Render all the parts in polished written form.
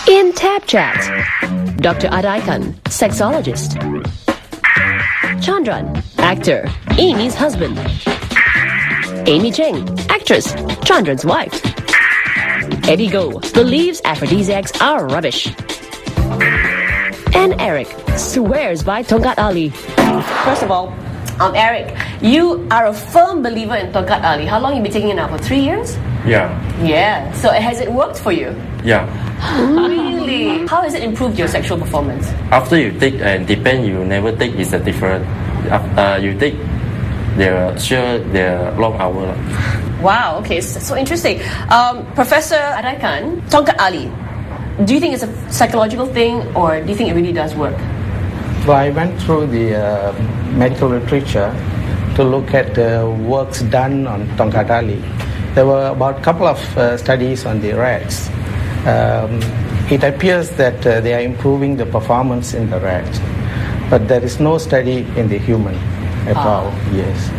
In Tab Chat, Dr. Adaikan, sexologist. Chandran, actor, Amy's husband. Amy Cheng, actress, Chandran's wife. Eddie Go believes aphrodisiacs are rubbish. And Eric swears by Tongkat Ali. First of all, Eric, you are a firm believer in Tongkat Ali. How long have you been taking it now? For 3 years? Yeah. Yeah. So has it worked for you? Yeah. Really? How has it improved your sexual performance? After you take and depend, you never take is a different. You take the long hour. Wow. Okay. So interesting. Professor Adaikan, Tongkat Ali. Do you think it's a psychological thing, or do you think it really does work? So I went through the medical literature to look at works done on Tongkat Ali. There were about a couple of studies on the rats. It appears that they are improving the performance in the rats, but there is no study in the human at all. Yes.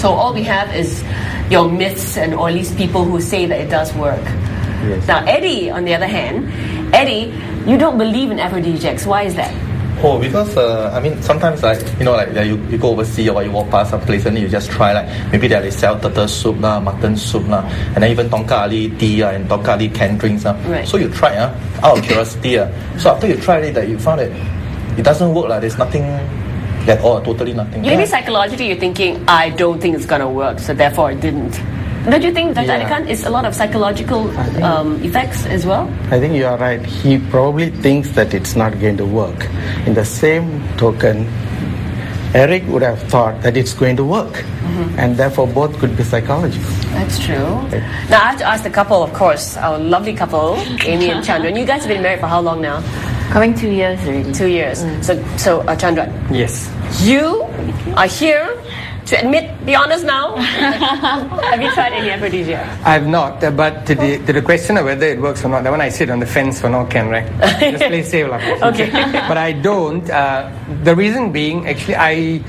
So all we have is your myths, and or at least people who say that it does work. Yes. Now, Eddie, on the other hand, Eddie, you don't believe in aphrodisiacs. Why is that? Oh, because sometimes you go overseas or you walk past some place and you just try, maybe they sell turtle soup lah, mutton soup lah, and then even Tongkat Ali tea and Tongkat Ali canned drinks Right. So you try out of curiosity So after you try it, you found it doesn't work There's nothing at all, totally nothing. Maybe psychologically you're thinking, I don't think it's gonna work, so therefore it didn't. Don't you think, Dr. Adaikan, it's a lot of psychological effects as well? I think you are right. He probably thinks that it's not going to work. In the same token, Eric would have thought that it's going to work. And therefore both could be psychological. That's true. Now I have to ask the couple, of course, our lovely couple, Amy and Chandran. You guys have been married for how long now? Coming 2 years already. 2 years. So Chandran. Yes. You are here to be honest now. Have you tried any aphrodisiac? I have not, but to the question of whether it works or not, that one I sit on the fence for now, Ken, right? Just play safe. Okay. But I don't. The reason being, actually, I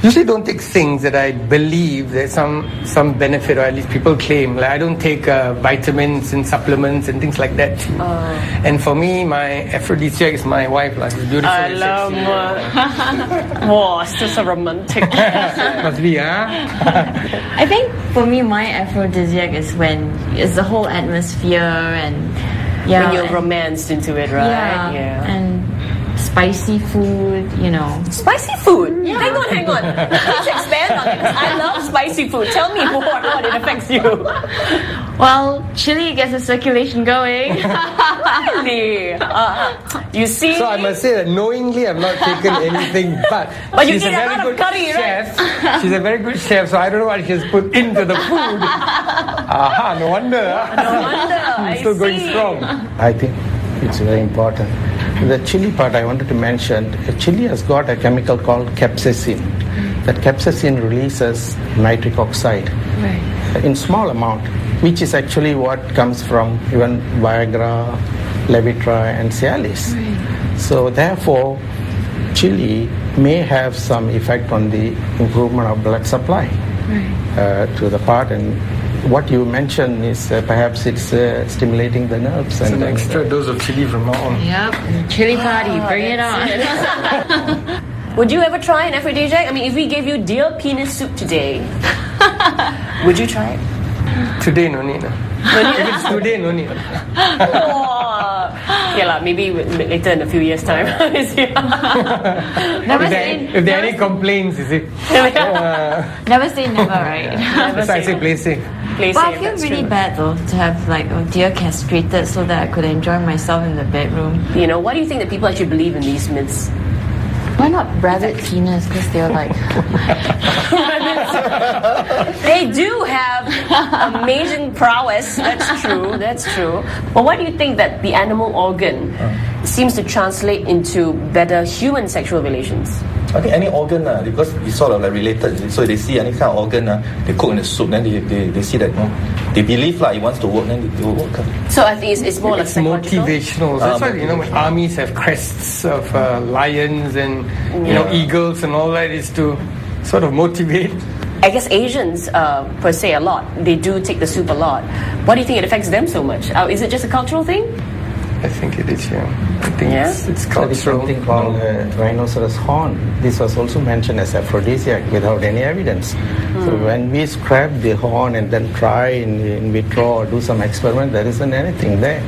usually don't take things that I believe there's some benefit, or at least people claim. Like I don't take vitamins and supplements and things like that. And for me, my aphrodisiac is my wife. She's beautiful. I love her. Wow, still so romantic. Must be, huh? I think for me, my aphrodisiac is when it's the whole atmosphere and when you're romanced into it, right? Yeah. And spicy food, Spicy food? Yeah. Hang on. Please expand on it. I love spicy food. Tell me more how it affects you. Well, chili gets the circulation going. Really? You see? So I must say that knowingly I've not taken anything, but you she's eat a very lot of good curry, chef. right? She's a very good chef, so I don't know what she's put into the food. No wonder. No wonder. I'm still going strong. I think it's very important. The chili part I wanted to mention, chili has got a chemical called capsaicin. That capsaicin releases nitric oxide in small amount, which is actually what comes from even Viagra, Levitra and Cialis. So therefore, chili may have some effect on the improvement of blood supply to the part, and what you mentioned is perhaps it's stimulating the nerves. It's an extra dose of chili from now on. Yep, chili party, bring it on. Would you ever try an aphrodisiac? I mean, if we gave you deer penis soup today, would you try it? Today, no need. If it's today, no need. Okay, maybe later in a few years' time. If there are any complaints, is it? Never say never, right? That's why I say play safe. But I feel really bad though to have deer castrated so that I could enjoy myself in the bedroom. Why do you think that people actually believe in these myths? Why not rabbit penis? Because they're like... They do have amazing prowess. That's true. But why do you think that the animal organ seems to translate into better human sexual relations? I think any organ, because it's sort of related. So they see any kind of organ, they cook in the soup, then they see that they believe it wants to work, then it will work. So I think it's more like motivational. That's why when armies have crests of lions and eagles and all that, is to sort of motivate. I guess Asians per se a lot. They do take the soup a lot. Why do you think it affects them so much? Is it just a cultural thing? I think it is, yeah. I think it's There is cultural. something called rhinoceros horn. This was also mentioned as aphrodisiac without any evidence. So when we scrap the horn and then try in vitro or do some experiment, there isn't anything there.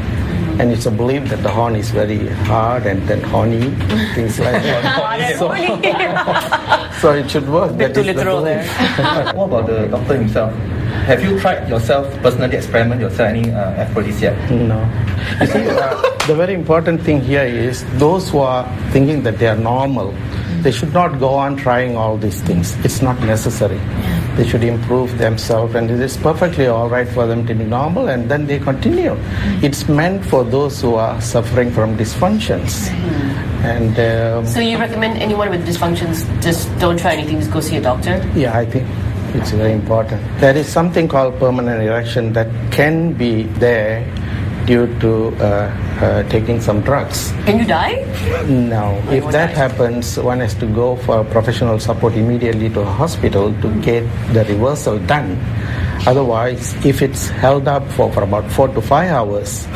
And it's a belief that the horn is very hard and then horny, things like that. So it should work. Bit too literal there. What about the doctor himself? Have you tried yourself, personally experiment yourself any aphrodisiac? No. You see, the very important thing here is those who are thinking that they are normal, they should not go on trying all these things. It's not necessary. They should improve themselves, and it is perfectly all right for them to be normal, and then they continue. It's meant for those who are suffering from dysfunctions. And So you recommend anyone with dysfunctions just don't try anything, just go see a doctor? yeah, I think it's very important. There is something called permanent erection that can be there due to taking some drugs. Can you die? No. If won't that die. happens, one has to go for professional support immediately to a hospital to get the reversal done. Otherwise, if it's held up for about 4 to 5 hours,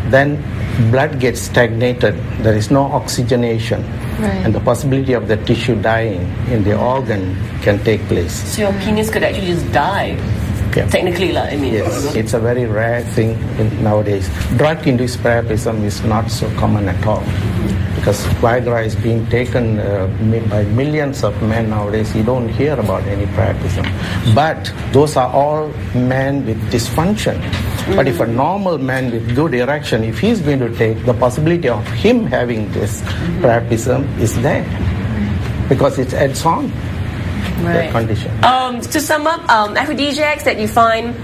then blood gets stagnated. There is no oxygenation. Right. And the possibility of the tissue dying in the organ can take place. So your penis could actually just die. Yeah. Technically, I mean. Yes, it's a very rare thing nowadays. Drug-induced priapism is not so common at all, because Viagra is being taken by millions of men nowadays. You don't hear about any priapism. But those are all men with dysfunction. But if a normal man with good erection, if he's going to take, the possibility of him having this priapism is there, because it's adds on. That condition. To sum up, aphrodisiacs that you find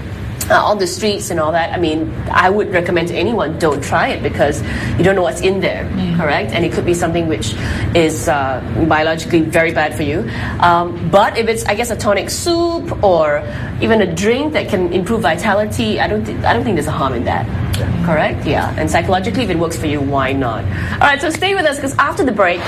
on the streets and all that, I mean, I would recommend to anyone, don't try it, because you don't know what's in there, correct? And it could be something which is biologically very bad for you. But if it's, I guess, a tonic soup or even a drink that can improve vitality, I don't think there's a harm in that. Correct? Yeah. And psychologically, if it works for you, why not? All right, so stay with us, because after the break,